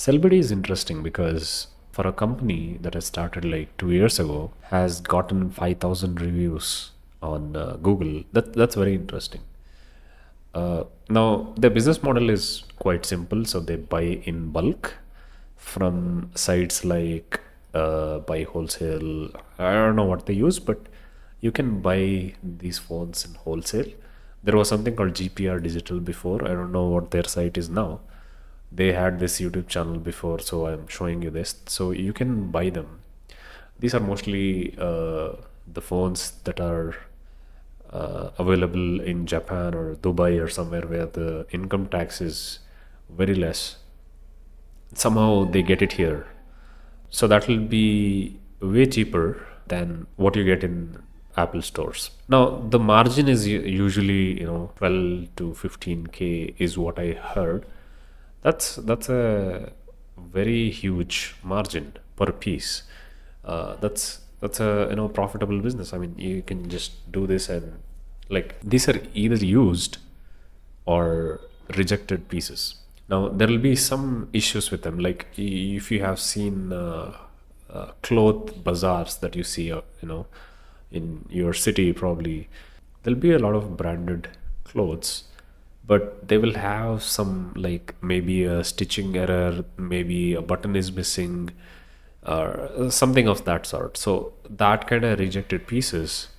Cellbuddy is interesting because for a company that has started like 2 years ago has gotten 5,000 reviews on Google. That's very interesting. Now the business model is quite simple. So they buy in bulk from sites like buy wholesale. I don't know what they use, but you can buy these phones in wholesale. There was something called GPR Digital before. I don't know what their site is now. They had this YouTube channel before, so I'm showing you this. So you can buy them. These are mostly the phones that are available in Japan or Dubai or somewhere where the income tax is very less. Somehow they get it here. So that will be way cheaper than what you get in Apple stores. Now the margin is usually 12 to 15K is what I heard. That's a very huge margin per piece. That's a profitable business. I mean, you can just do this, and like these are either used or rejected pieces. Now there will be some issues with them. Like if you have seen cloth bazaars that you see, in your city, probably there'll be a lot of branded clothes, but they will have some, like maybe a stitching error, maybe a button is missing, or something of that sort. So that kind of rejected pieces,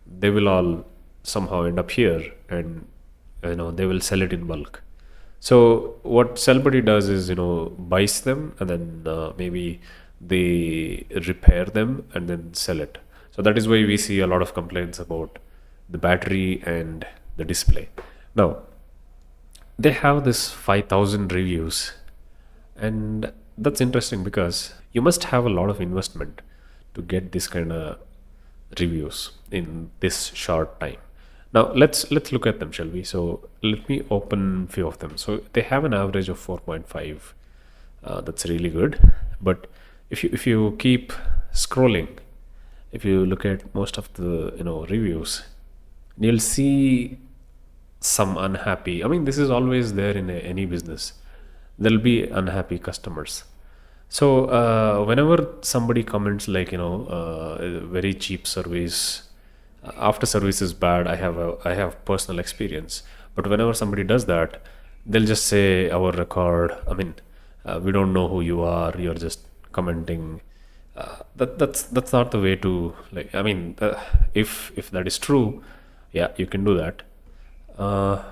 they will all somehow end up here, and they will sell it in bulk. So what Cellbuddy does is buys them, and then maybe they repair them and then sell it. So that is why we see a lot of complaints about the battery and the display. Now they have this 5,000 reviews, and that's interesting because you must have a lot of investment to get this kind of reviews in this short time. Now let's look at them, shall we? So let me open few of them. So they have an average of 4.5. That's really good. But if you keep scrolling, if you look at most of the reviews, you'll see some unhappy. I mean, this is always there in any business. There'll be unhappy customers. So whenever somebody comments like very cheap service, after service is bad, I have personal experience. But whenever somebody does that, they'll just say our record. I mean, we don't know who you are. You're just commenting. That's not the way to, like. I mean, if that is true, yeah, you can do that. Uh,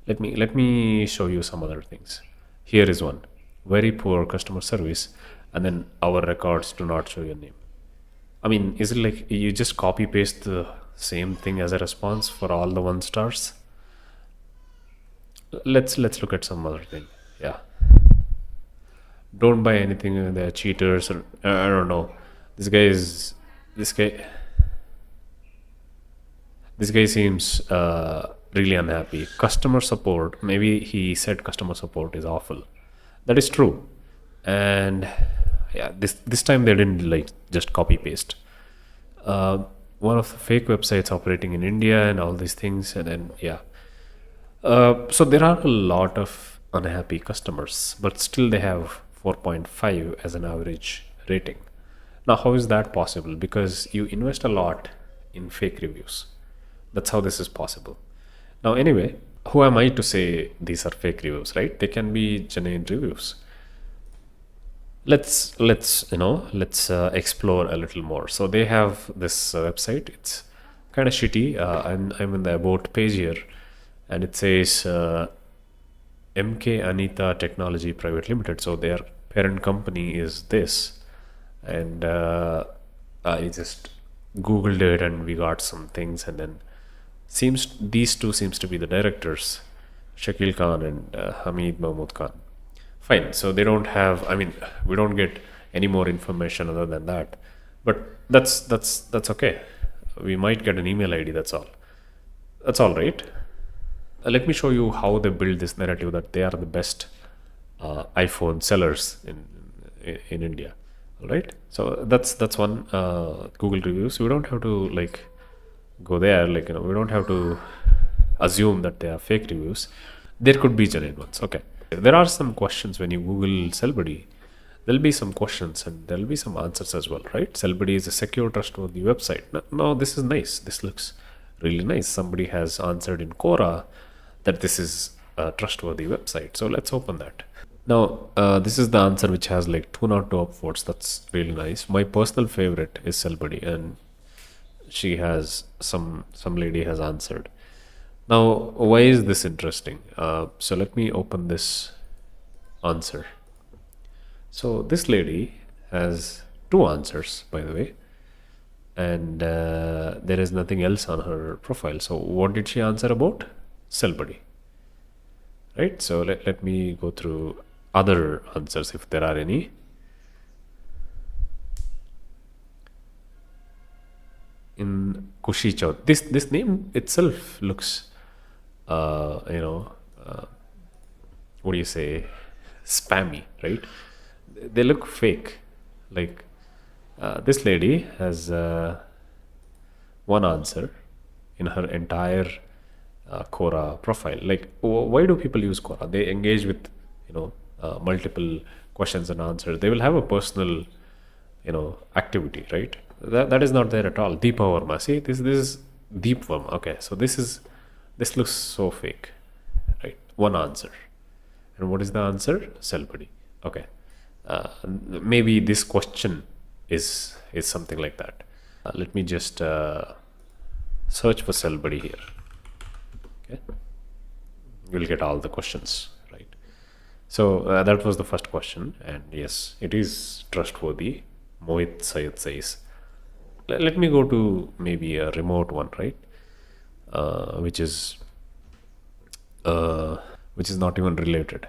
let me show you some other things. Here is one. Very poor customer service, and then our records do not show your name. I mean, is it like you just copy paste the same thing as a response for all the 1 stars? Let's look at some other thing. Yeah, don't buy anything. They're cheaters, or I don't know. This guy is this guy. This guy seems really unhappy. Customer support. Maybe he said customer support is awful. That is true, and yeah, this time they didn't like just copy paste. Uh, One of the fake websites operating in India and all these things, and then yeah. So there are a lot of unhappy customers, but still they have 4.5 as an average rating. Now, how is that possible? Because you invest a lot in fake reviews. That's how this is possible. Now, anyway, who am I to say these are fake reviews, right? They can be genuine reviews. Let's explore a little more. So they have this website. It's kind of shitty. I'm in the about page here, and it says MK Anita Technology Private Limited. So their parent company is this, and I just googled it, and we got some things, and then seems these two seems to be the directors, Shakil Khan and Hamid Mahmood Khan. Fine. So they don't have. I mean, we don't get any more information other than that. But that's okay. We might get an email ID. That's all. That's all right. Let me show you how they build this narrative that they are the best iPhone sellers in India. All right. So that's one Google reviews. We don't have to like go there. Like we don't have to assume that they are fake reviews. There could be genuine ones. Okay. There are some questions when you Google Cellbuddy. There'll be some questions and there'll be some answers as well, right? Cellbuddy is a secure, trustworthy website. No, this is nice. This looks really nice. Somebody has answered in Quora that this is a trustworthy website. So let's open that. Now, this is the answer which has like 202 upvotes. That's really nice. My personal favorite is Cellbuddy, and she has some lady has answered. Now, why is this interesting? So let me open this answer. So this lady has 2 answers, by the way, and there is nothing else on her profile. So what did she answer about? Cellbuddy, right? So let me go through other answers if there are any. In Kushi Chow, this name itself looks, what do you say, spammy, right? They look fake. Like this lady has 1 answer in her entire Quora profile. Like, why do people use Quora? They engage with multiple questions and answers. They will have a personal activity, right? That is not there at all. Deepa Verma, see, this is Deep Verma. Okay, so this looks so fake, right? 1 answer. And what is the answer? Cellbuddy. Okay. Maybe this question is something like that. Let me just search for Cellbuddy here. Okay, you'll get all the questions, right? So that was the first question, and yes, it is trustworthy. Mohit Sayed says. Let me go to maybe a remote one, right? Which is not even related.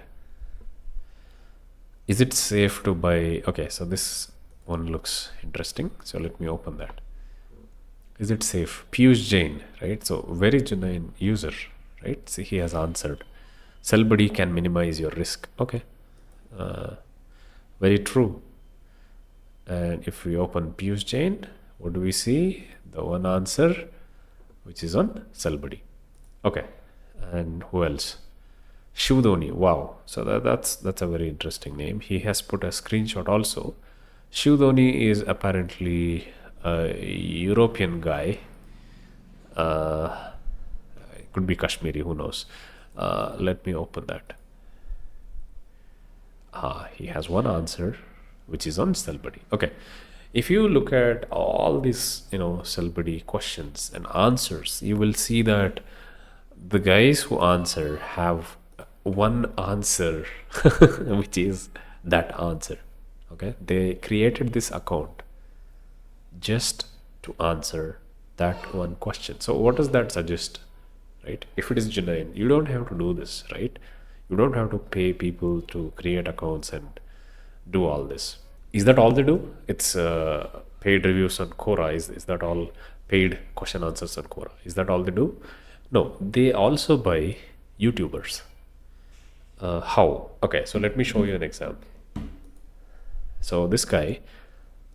Is it safe to buy? Okay, so this one looks interesting. So let me open that. Is it safe? Piyush Jain, right? So very genuine user, right? See, he has answered. Cellbuddy can minimize your risk. Okay, very true. And if we open Piyush Jain, what do we see? The 1 answer which is on Cellbuddy. Okay, and who else? Shivdoni. Wow. So that's a very interesting name. He has put a screenshot also. Shivdoni is apparently a European guy. It could be Kashmiri, who knows. Let me open that. He has 1 answer which is on Cellbuddy. Okay, if you look at all these Cellbuddy questions and answers, you will see that the guys who answer have 1 answer which is that answer. Okay, they created this account just to answer that 1 question. So what does that suggest, right? If it is genuine, you don't have to do this, right? You don't have to pay people to create accounts and do all this. Is that all they do? It's paid reviews on Quora. Is that all? Paid question answers on Quora. Is that all they do? No, they also buy YouTubers. How? Okay, so let me show you an example. So this guy,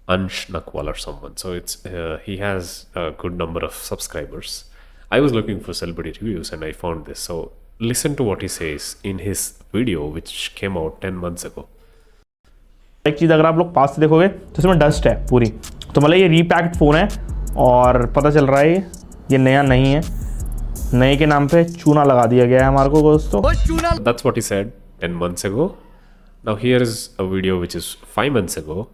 Ansh Nakwal or someone. So it's he has a good number of subscribers. I was looking for Cellbuddy reviews and I found this. So listen to what he says in his video which came out 10 months ago. एक चीज़ अगर आप लोग पास से देखोगे तो इसमें dust है पूरी, तो मतलब ये रीपैक्ड फ़ोन है और पता चल रहा है ये नया नहीं है, नए के नाम पे चूना लगा दिया गया है हमारे को दोस्तों. That's what he said 10 months ago. Now here is a video which is 5 months ago.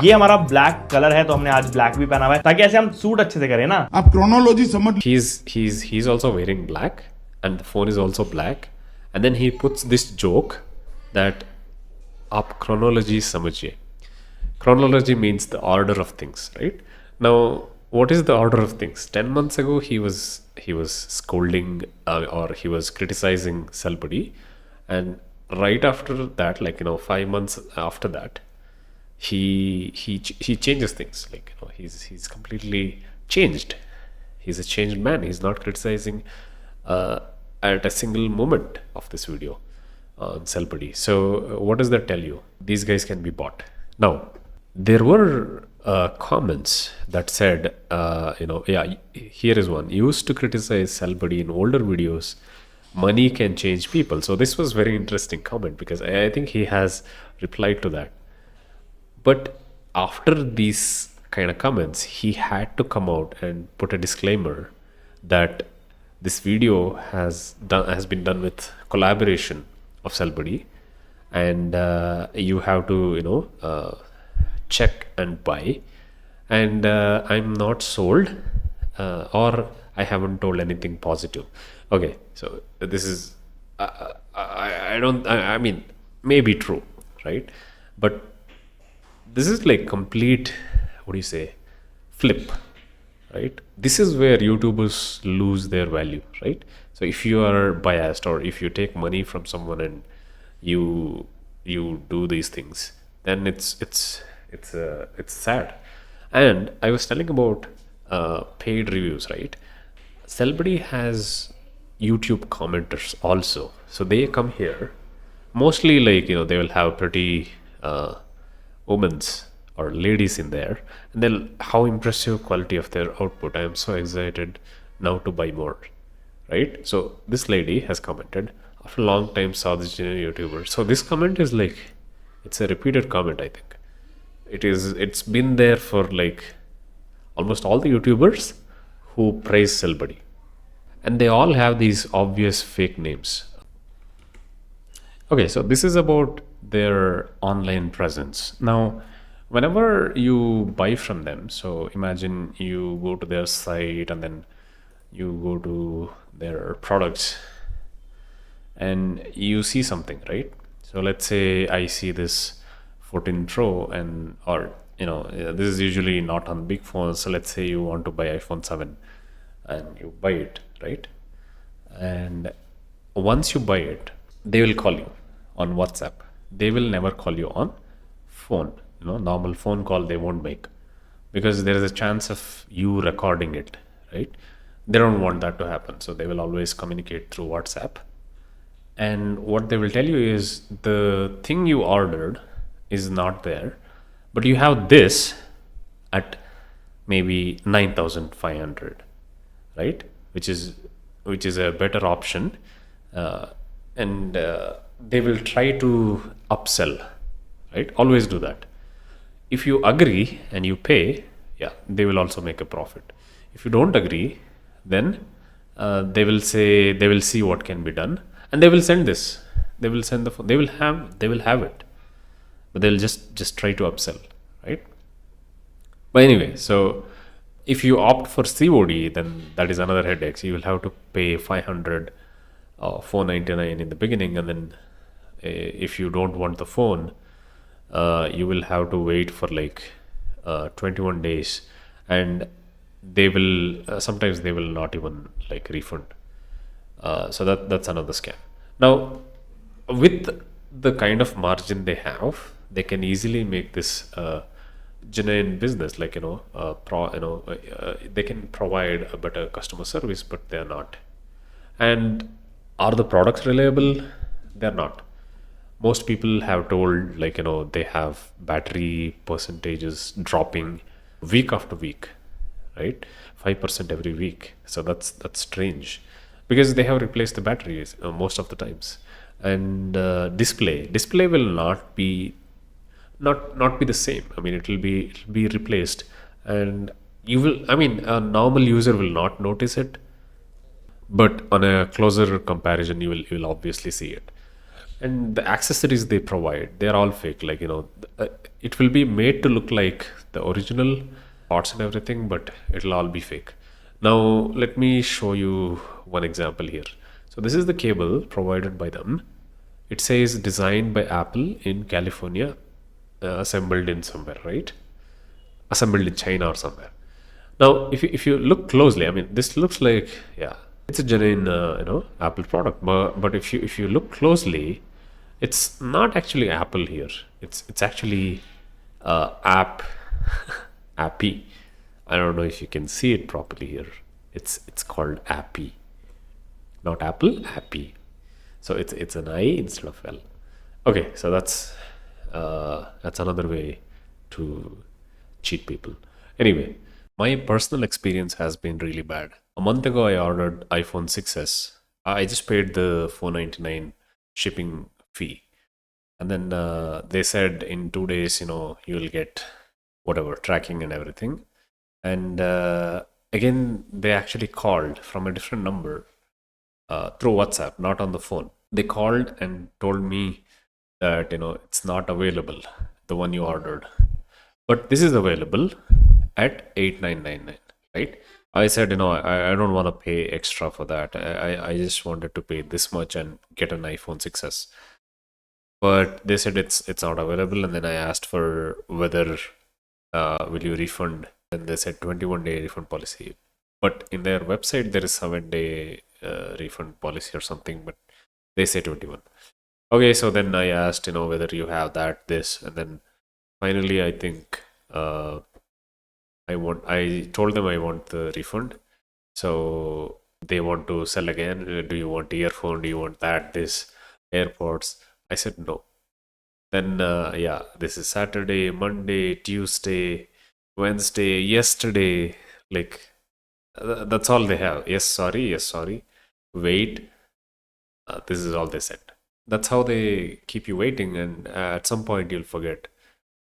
ये हमारा ब्लैक कलर है तो हमने आज ब्लैक भी पहना हुआ है ताकि ऐसे हम सूट अच्छे से करें ना. आप क्रोनोलॉजी समझ. He's also wearing black and the phone is also black, and then he puts this joke that आप chronology समझिए. Chronology means the order of things, right? Now what is the order of things? 10 months ago he was scolding or he was criticizing Cellbuddy, and right after that, 5 months after that, he changes things. He's completely changed. He's a changed man. He's not criticizing at a single moment of this video on Cellbuddy. So what does that tell you? These guys can be bought. Now there were comments that said, here is one. Used to criticize Cellbuddy in older videos, money can change people. So this was very interesting comment because I think he has replied to that. But after these kind of comments, he had to come out and put a disclaimer that this video has been done with collaboration of Cellbuddy, and you have to check and buy, and I'm not sold, or I haven't told anything positive. Okay, so this is I don't I mean maybe true, right? But this is like complete, what do you say, flip, right? This is where YouTubers lose their value, right? So if you are biased, or if you take money from someone and you do these things, then it's sad. And I was telling about paid reviews, right? Cellbuddy has YouTube commenters also, so they come here mostly, like, they will have pretty women's or ladies in there, and then how impressive quality of their output, I am so excited now to buy more, right? So this lady has commented, after a long time saw this genuine YouTuber. So this comment is like, it's a repeated comment, I think. It's been there for like almost all the YouTubers who praise Cellbuddy, and they all have these obvious fake names. Okay, so this is about their online presence. Now, whenever you buy from them, so imagine you go to their site and then you go to their products and you see something, right? So let's say I see this 14 Pro, and or this is usually not on big phones. So let's say you want to buy iPhone 7 and you buy it, right? And once you buy it, they will call you on WhatsApp. They will never call you on phone. Normal phone call they won't make, because there is a chance of you recording it, right? They don't want that to happen, so they will always communicate through WhatsApp. And what they will tell you is the thing you ordered is not there, but you have this at maybe 9,500, right? Which is a better option, and they will try to upsell, right? Always do that. If you agree and you pay, yeah, they will also make a profit. If you don't agree, then they will see what can be done, and they will send this. They will send the phone. They will have it, but they'll just try to upsell, right? But anyway, so if you opt for COD, then that is another headache. So you will have to pay 500 or 499 in the beginning, and then if you don't want the phone, you will have to wait for like 21 days, and they will sometimes they will not even like refund. So that's another scam. Now, with the kind of margin they have, they can easily make this genuine business. Like they can provide a better customer service, but they're not. And are the products reliable? They're not. Most people have told, like, they have battery percentages dropping week after week, right? 5% every week. So that's strange, because they have replaced the batteries most of the times. And display will not be the same. I mean, it'll be replaced, and you will, I mean, a normal user will not notice it, but on a closer comparison, you will obviously see it. And the accessories they provide, they're all fake. Like, it will be made to look like the original parts and everything, but it'll all be fake. Now let me show you one example here. So this is the cable provided by them. It says designed by Apple in California, assembled in somewhere, right? Assembled in China or somewhere. Now, if you look closely, I mean, this looks like, yeah, it's a genuine Apple product. But if you look closely, it's not actually Apple here. It's actually Appy. I don't know if you can see it properly here. It's called Appy, not Apple, Appy. So it's an I instead of L. Okay, so that's another way to cheat people. Anyway, my personal experience has been really bad. A month ago, I ordered iPhone 6s, I just paid the $4.99 shipping fee, and then they said in 2 days, you'll get whatever tracking and everything. And again, they actually called from a different number through WhatsApp, not on the phone. They called and told me that it's not available, the one you ordered, but this is available at 8999, right? I said, I don't want to pay extra for that. I just wanted to pay this much and get an iPhone 6s. But they said it's not available, and then I asked for whether will you refund, and they said 21-day refund policy. But in their website there is 7-day refund policy or something, but they say 21. Okay, so then I asked, whether you have this, and then finally I think I told them I want the refund. So they want to sell again. Do you want earphone? Do you want this, AirPods? I said no. Then yeah, this is Saturday, Monday, Tuesday, Wednesday, yesterday. Like that's all they have. Yes, sorry. Yes, sorry. Wait. This is all they said. That's how they keep you waiting, and at some point you'll forget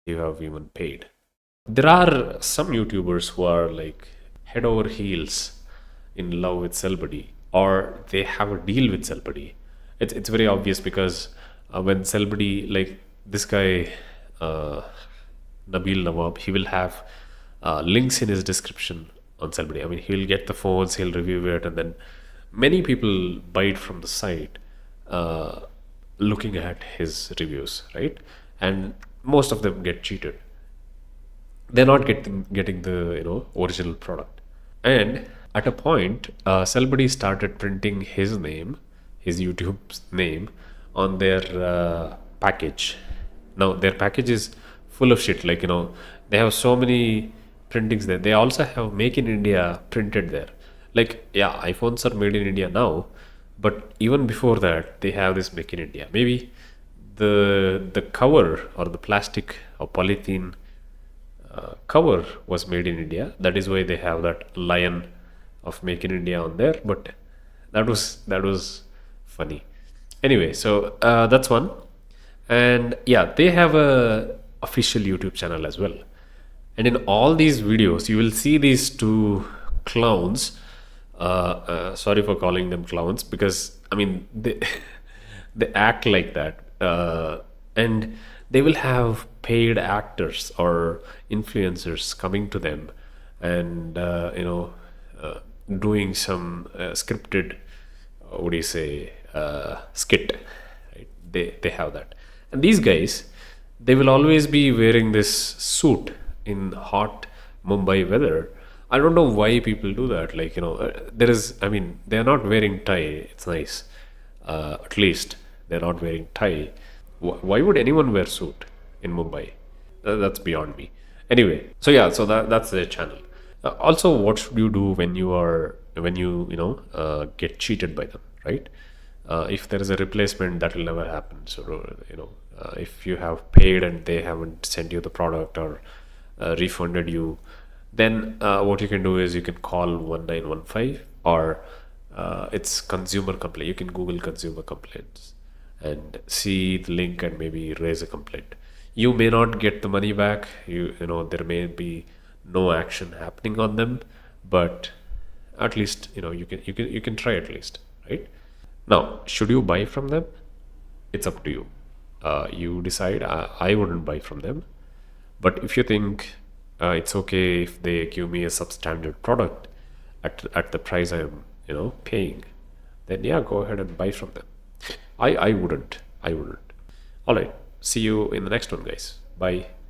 you have even paid. There are some YouTubers who are like head over heels in love with Cellbuddy, or they have a deal with Cellbuddy. It's very obvious because when Cellbuddy, like this guy Nabil Nawab, he will have links in his description on Cellbuddy. I mean, he'll get the phones, he'll review it, and then many people buy it from the site looking at his reviews, right? And most of them get cheated. They're not getting the original product. And at a point, Cellbuddy started printing his name, his YouTube's name, on their package. Now their package is full of shit. Like they have so many printings there. They also have "Make in India" printed there. Like yeah, iPhones are made in India now, but even before that, they have this "Make in India." Maybe the cover or the plastic or polythene cover was made in India. That is why they have that lion of "Make in India" on there. But that was funny. Anyway, so that's one, and yeah, they have a official YouTube channel as well. And in all these videos, you will see these two clowns. Sorry for calling them clowns, because I mean they they act like that, and they will have paid actors or influencers coming to them and doing some scripted, what do you say, skit, right? They have that, and these guys, they will always be wearing this suit in hot Mumbai weather. I don't know why people do that. Like there is, I mean, they are not wearing tie. It's nice. At least they're not wearing tie. Why would anyone wear suit in Mumbai? That's beyond me. Anyway, so yeah, so that's their channel. Also, what should you do when you get cheated by them, right? If there is a replacement, that will never happen. So if you have paid and they haven't sent you the product or refunded you, then what you can do is you can call 1915, or it's consumer complaint. You can Google consumer complaints and see the link and maybe raise a complaint. You may not get the money back. There may be no action happening on them, but at least you can try at least, right? Now, should you buy from them? It's up to you. You decide. I wouldn't buy from them, but if you think it's okay if they give me a substandard product at the price I'm paying, then yeah, go ahead and buy from them. I wouldn't. All right. See you in the next one, guys. Bye.